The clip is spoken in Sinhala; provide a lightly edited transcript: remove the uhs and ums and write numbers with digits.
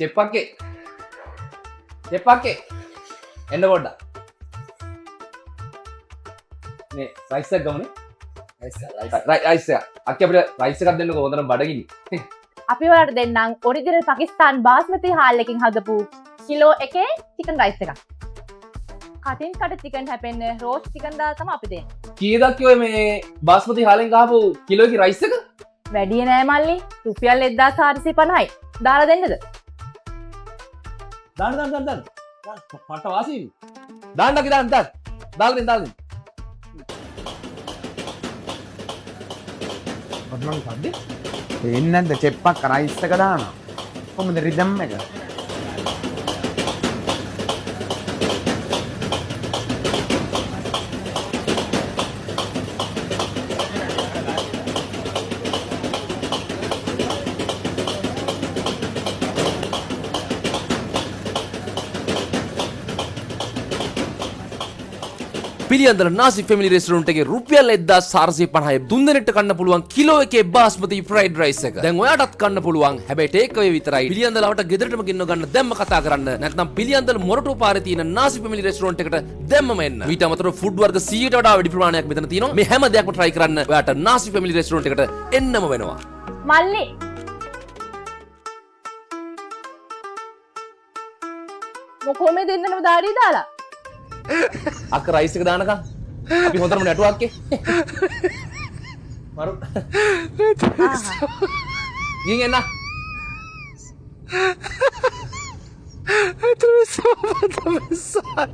చెప్పక్కే చెప్పక్కే ఎండగొడ్డ නේ රයිස් එක ගමනේ රයිස් එක අක්කේ අපිට රයිස් එකක් දෙන්නකෝ හොඳට බඩගිනි අපි ඔයාලට දෙන්නම් ඔරිජිනල් පාකිස්තාන් බාස්මති හාල් එකකින් හදපු කිලෝ එකේ චිකන් රයිස් එකක්. කටින් කට චිකන් හැපෙන්නේ රෝස් චිකන් දාලා තමයි අපි දෙන්නේ. කීයදක් කිව්වේ මේ බාස්මති හාලෙන් ගහපු කිලෝ එකේ රයිස් එක? වැඩි නෑ මල්ලි. රුපියල් 1450යි. දාලා දෙන්නද? දාන්න පට වාසී දාන්න දාලා දෙන්න ඔන්න සද්ද එන්නේ නැද්ද චෙප්පක් රයිස් එක දානවා කොහොමද රිදම් එක පිළියන්දල නාසි ෆැමිලි රෙස්ටොරන්ට් එකේ රුපියල් 1450යි තුන් දෙනෙක්ට කන්න පුළුවන් කිලෝ එකේ බාස්මති ෆ්‍රයිඩ් රයිස් එක. දැන් ඔයාටත් කන්න පුළුවන්. හැබැයි ටේක් අවේ විතරයි. පිළියන්දලවට ගෙදරටම ගෙන්නව ගන්න දැම්ම කතා කරන්න. නැත්නම් පිළියන්දල මොරටුව පාරේ තියෙන නාසි ෆැමිලි රෙස්ටොරන්ට් එකට දැම්මම එන්න. ඊට අමතරව ෆුඩ් වර්ග 100ට වඩා වැඩි ප්‍රමාණයක් මෙතන තියෙනවා. මේ හැම දෙයක්ම try කරන්න. ඔයාට නාසි ෆැමිලි රෙස්ටොරන්ට් එකට එන්නම වෙනවා. මල්ලි මොකෝ මේ දෙන්නම දාඩිය දාලා අක්ක රයිස් එක දානකම් අපි හොඳටම නැටුවක්කේ මරු ගිහින් එන්න Itu sama teman